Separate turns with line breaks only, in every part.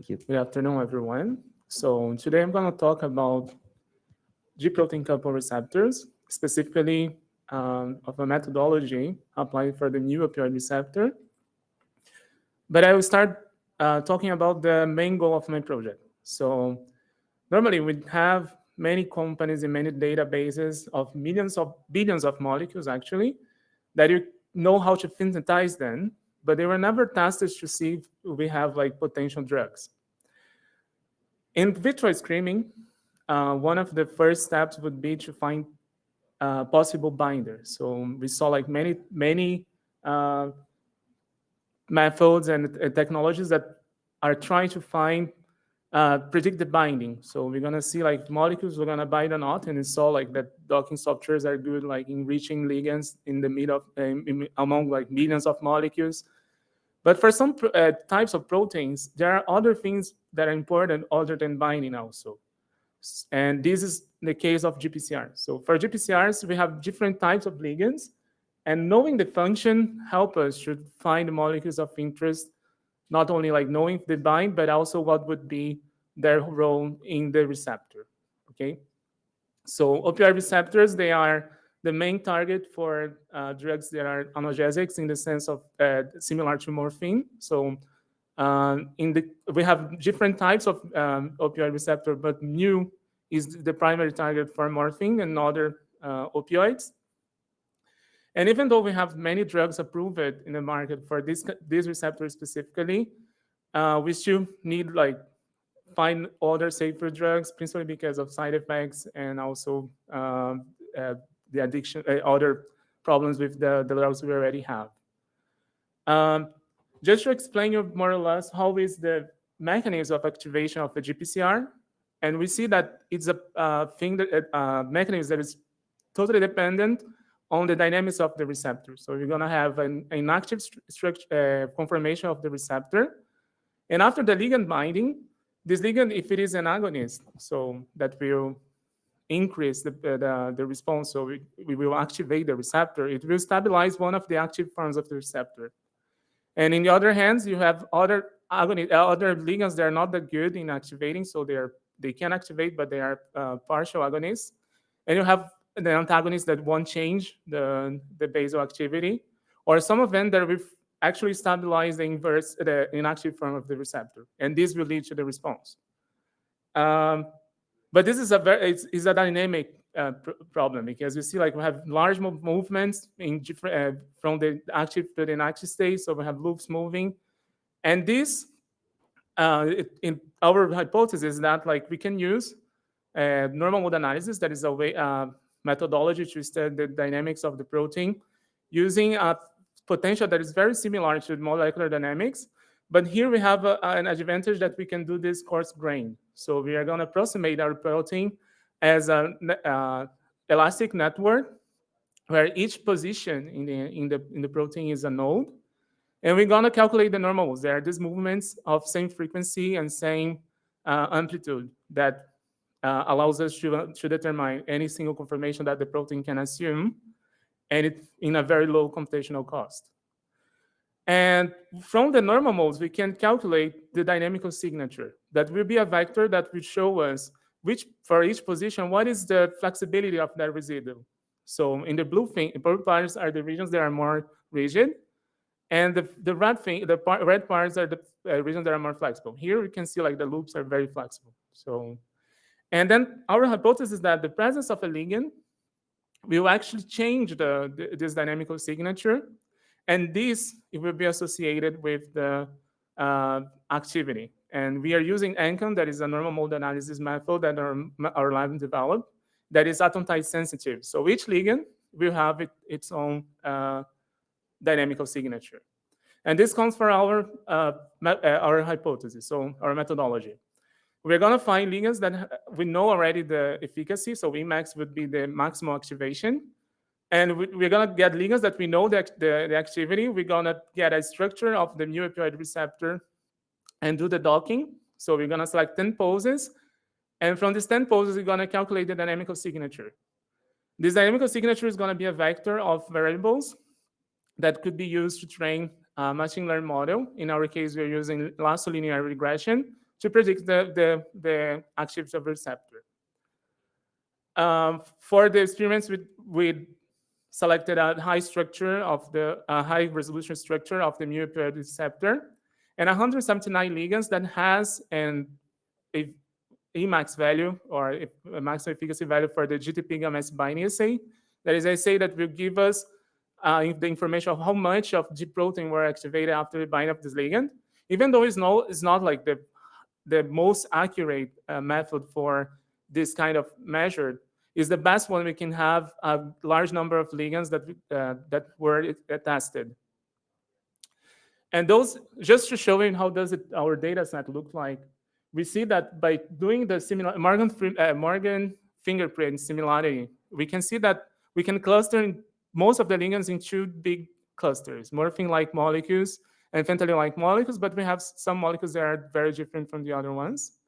Good afternoon, everyone. So today I'm going to talk about G protein couple receptors, specifically of a methodology applied for the mu-opioid receptor. But I will start talking about the main goal of my project. So normally we have many companies and many databases of millions of billions of molecules actually that you know how to synthesize them, but they were never tested to see if we have like potential drugs. In vitro screening, one of the first steps would be to find possible binders. So we saw like many uh, methods and technologies that are trying to find predict the binding. So we're gonna see like molecules we're gonna bind or not, and we saw like that docking softwares are good like in reaching ligands in the mid of among like millions of molecules. But for some types of proteins, there are other things that are important other than binding also. And this is the case of GPCR. So for GPCRs, we have different types of ligands, and knowing the function help us to find molecules of interest, not only like knowing the bind, but also what would be their role in the receptor, okay? So opioid receptors, they are the main target for drugs that are analgesics in the sense of similar to morphine. So we have different types of opioid receptor, but mu is the primary target for morphine and other opioids. And even though we have many drugs approved in the market for this receptor specifically, we still need like find other safer drugs, principally because of side effects and also the addiction, other problems with the drugs we already have. Just to explain you more or less how is the mechanism of activation of the GPCR, and we see that it's a thing that mechanism that is totally dependent on the dynamics of the receptor. So you're gonna have an active conformation of the receptor, and after the ligand binding, this ligand, if it is an agonist, so that will increase the response, so we will activate the receptor, it will stabilize one of the active forms of the receptor. And in the other hand, you have other ligands that are not that good in activating, so they can activate, but they are partial agonists. And you have the antagonists that won't change the basal activity, or some of them that will actually stabilize the inactive form of the receptor, and this will lead to the response. But this is it's a dynamic problem, because you see like we have large movements in different from the active to the inactive state, so we have loops moving, and this in our hypothesis is that like we can use normal mode analysis, that is a way methodology to study the dynamics of the protein using a potential that is very similar to molecular dynamics. But here we have an advantage that we can do this coarse grain. So we are going to approximate our protein as an elastic network where each position in the protein is a node. And we're going to calculate the normals. There are these movements of same frequency and same amplitude that allows us to determine any single conformation that the protein can assume, and it in a very low computational cost. And from the normal modes, we can calculate the dynamical signature. That will be a vector that will show us for each position, what is the flexibility of that residue. So in the blue parts are the regions that are more rigid, and the red parts are the regions that are more flexible. Here we can see like the loops are very flexible. So, and then our hypothesis is that the presence of a ligand will actually change this dynamical signature, and this it will be associated with the activity. And we are using ANCON, that is a normal mode analysis method that our lab developed, that is atom type sensitive. So each ligand will have its own dynamical signature. And this comes from our hypothesis, so our methodology. We're going to find ligands that we know already the efficacy, so Emax would be the maximal activation. And we're going to get ligands that we know that the activity. We're going to get a structure of the mu-opioid receptor and do the docking. So we're going to select 10 poses. And from these 10 poses, we're going to calculate the dynamical signature. This dynamical signature is going to be a vector of variables that could be used to train a machine learning model. In our case, we're using lasso linear regression to predict the activity of the receptor. For the experiments, we selected a high structure of the high resolution structure of the mu-opioid receptor, and 179 ligands that has a Emax value or a maximum efficacy value for the GTP gamma S binding assay. That is, assay that will give us the information of how much of G protein were activated after the binding of this ligand. Even though it's not like the most accurate method for this kind of measure, is the best one we can have a large number of ligands that were tested. And those, just to show you how does our data set look like, we see that by doing the similar Morgan fingerprint similarity, we can see that we can cluster most of the ligands in two big clusters, morphine-like molecules and fentanyl-like molecules, but we have some molecules that are very different from the other ones.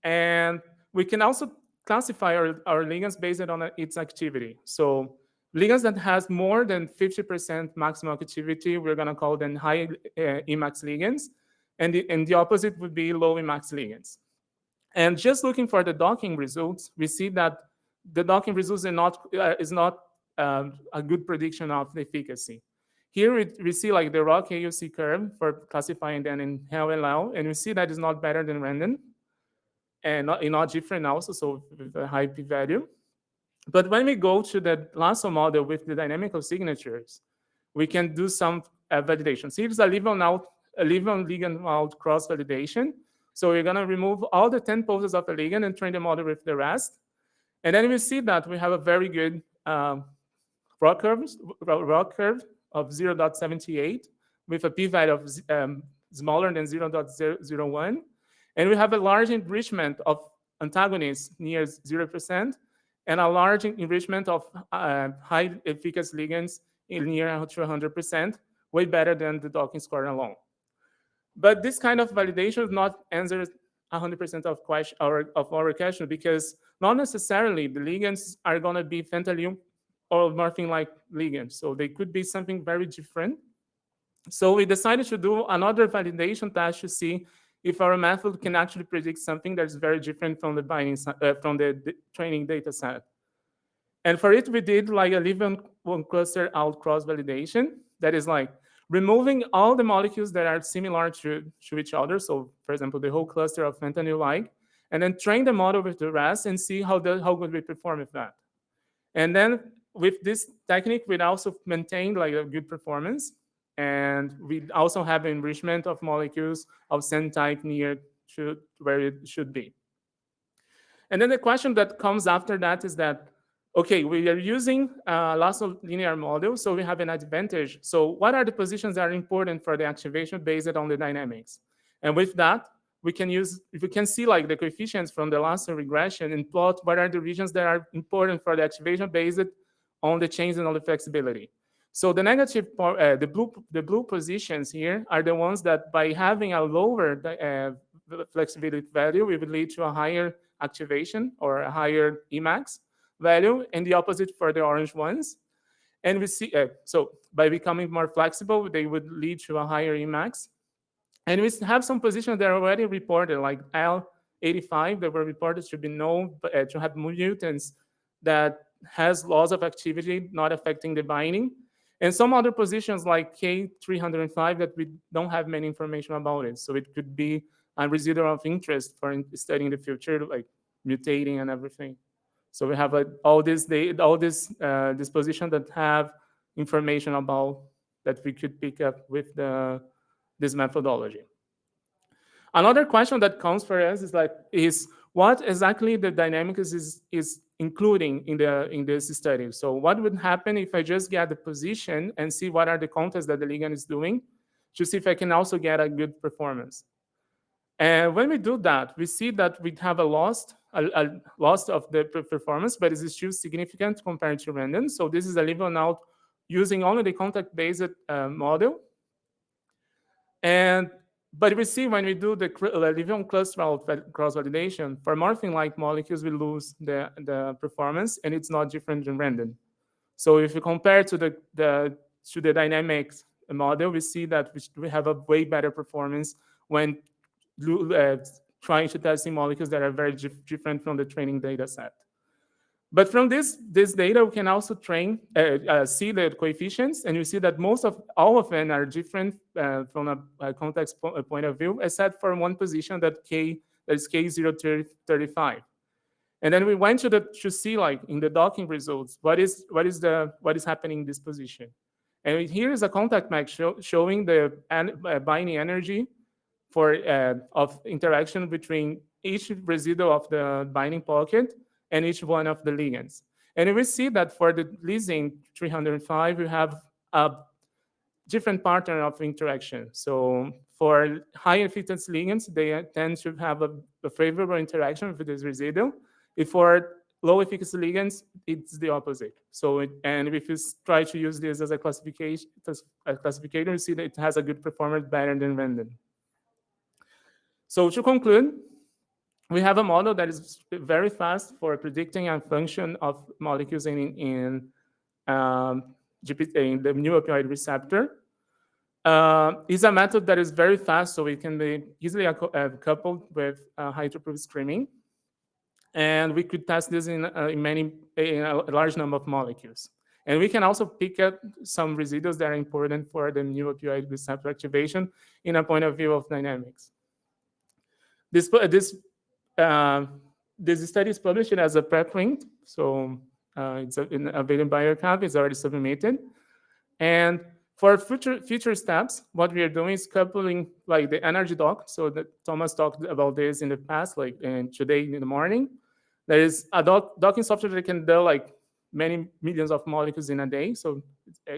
And we can also classify our ligands based on its activity. So ligands that has more than 50% maximum activity, we're gonna call them high Emax ligands, and the opposite would be low Emax ligands. And just looking for the docking results, we see that the docking results is not a good prediction of the efficacy. Here we see like the ROC AUC curve for classifying them in LL, and we see that is not better than random, and not different also, so with a high p-value. But when we go to the lasso model with the dynamical signatures, we can do some validation. So here's a ligand out cross validation. So we're gonna remove all the 10 poses of the ligand and train the model with the rest. And then we see that we have a very good ROC curve of 0.78 with a p-value of smaller than 0.001. And we have a large enrichment of antagonists near 0%, and a large enrichment of high efficacy ligands in near to 100%, way better than the docking score alone. But this kind of validation does not answer 100% of our question, because not necessarily the ligands are gonna be fentanyl or morphine-like ligands. So they could be something very different. So we decided to do another validation test to see if our method can actually predict something that's very different from the binding from the training data set. And for it, we did like a ligand one cluster out cross validation. That is like removing all the molecules that are similar to each other. So for example, the whole cluster of fentanyl-like, and then train the model with the rest and see how good we perform with that. And then with this technique, we also maintain like a good performance. And we also have enrichment of molecules of same type near to where it should be. And then the question that comes after that is that, okay, we are using a lasso linear model, so we have an advantage. So what are the positions that are important for the activation based on the dynamics? And with that, we can see like the coefficients from the lasso regression and plot what are the regions that are important for the activation based on the change in all the flexibility. So the negative, the blue positions here are the ones that by having a lower flexibility value, we would lead to a higher activation or a higher Emax value, and the opposite for the orange ones. And we see, so by becoming more flexible, they would lead to a higher Emax. And we have some positions that are already reported, like L85, that were reported to be known to have mutants that has loss of activity not affecting the binding. And some other positions like K305 that we don't have many information about it. So it could be a residual of interest for studying the future, like mutating and everything. So we have all this position that have information about that we could pick up with this methodology. Another question that comes for us is what exactly the dynamics is including in this study. So what would happen if I just get the position and see what are the contexts that the ligand is doing to see if I can also get a good performance. And when we do that, we see that we have a loss of the performance, but it's still significant compared to random. So this is a level out using only the contact-based model. But we see when we do the Levin cluster cross-validation, for morphine-like molecules, we lose the performance, and it's not different than random. So if you compare to the dynamics model, we see that we have a way better performance when trying to test in molecules that are very different from the training data set. But from this data, we can also see the coefficients, and you see that all of them are different from a context point of view, except for one position that is K035. And then we went to see, like, in the docking results, what is happening in this position. And here is a contact map showing the binding energy of interaction between each residue of the binding pocket and each one of the ligands. And we see that for the lysine 305, we have a different pattern of interaction. So for high efficiency ligands, they tend to have a favorable interaction with this residue. If for low efficacy ligands, it's the opposite. So, and if you try to use this as a classification, you see that it has a good performance, better than random. So to conclude, we have a model that is very fast for predicting a function of molecules in the mu-opioid receptor. It's a method that is very fast, so it can be easily coupled with high-throughput screening. And we could test this in a large number of molecules. And we can also pick up some residues that are important for the mu-opioid receptor activation in a point of view of dynamics. This study is published as a preprint, so it's available by your copy. It's already submitted. And for future steps, what we are doing is coupling, like, the energy dock. So that Thomas talked about this in the past, like today in the morning. There is a docking software that can do like many millions of molecules in a day. So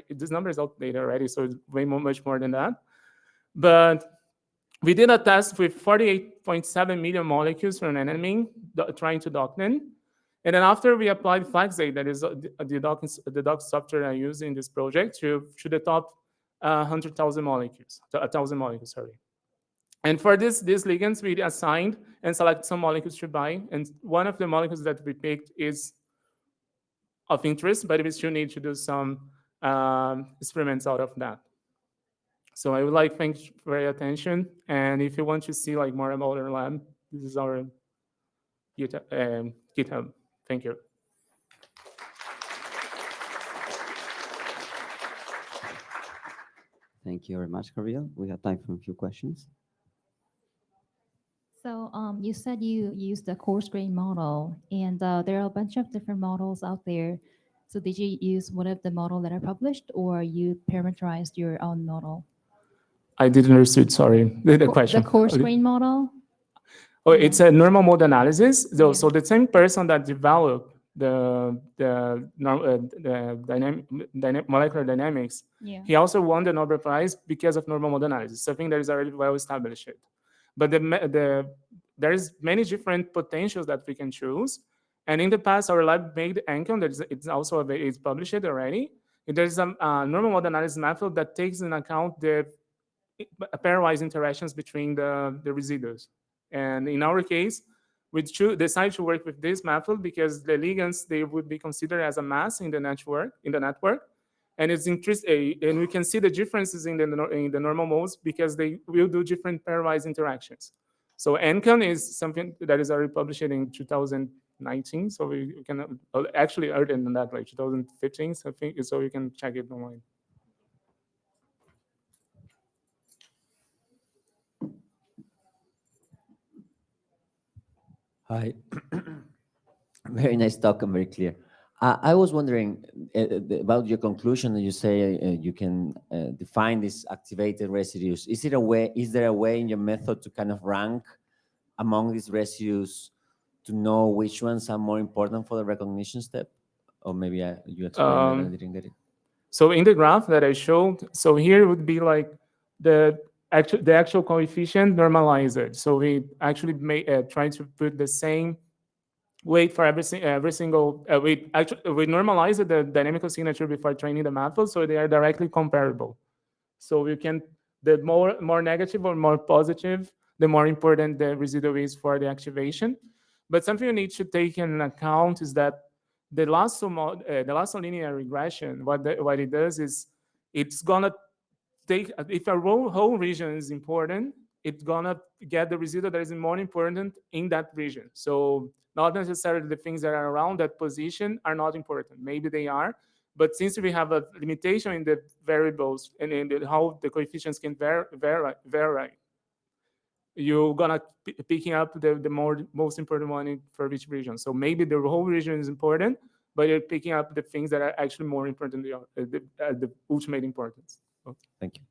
this number is outdated already, so it's much more than that. But we did a test with 48.7 million molecules from an enemy trying to dock them. And then after we applied FlexAid, that is the dock software I use in this project, to the top 100,000 molecules, 1,000 molecules, sorry. And for these ligands, we assigned and selected some molecules to bind. And one of the molecules that we picked is of interest, but we still need to do some experiments out of that. So I would like to thank you for your attention. And if you want to see, like, more about our lab, this is our GitHub. Thank you.
Thank you very much, Gabriel. We have time for a few questions.
So you said you used the coarse grain model, and there are a bunch of different models out there. So did you use one of the models that are published, or you parameterized your own model?
I didn't understand, sorry, the question.
The coarse grain model?
Oh, it's a normal mode analysis. So the same person that developed the molecular dynamics, he also won the Nobel Prize because of normal mode analysis, something that is already well established. But there is many different potentials that we can choose. And in the past, our lab made Encon, it's also it's published already. There's a normal mode analysis method that takes into account the pairwise interactions between the residues. And in our case, we decided to work with this method because the ligands, they would be considered as a mass in the network. And it's interesting, and we can see the differences in the normal modes because they will do different pairwise interactions. So Encon is something that is already published in 2019. So we can actually earlier than that, like 2015, so you can check it online.
Hi. Very nice talk and very clear. I was wondering about your conclusion that you say you can define these activated residues. Is there a way in your method to kind of rank among these residues to know which ones are more important for the recognition step? Or maybe you explained that I didn't get it.
So in the graph that I showed, so here would be like the actual coefficient normalized. So we actually try to put the same weight for every single we normalize the dynamical signature before training the method, so they are directly comparable. So we can, the more negative or more positive, the more important the residue is for the activation. But something you need to take into account is that the lasso linear regression, what it does is it's gonna take, if a whole region is important, it's gonna get the result that is more important in that region. So not necessarily the things that are around that position are not important. Maybe they are, but since we have a limitation in the variables and in how the coefficients can vary, you're gonna picking up the most important one for each region. So maybe the whole region is important, but you're picking up the things that are actually more important than the ultimate importance.
Thank you.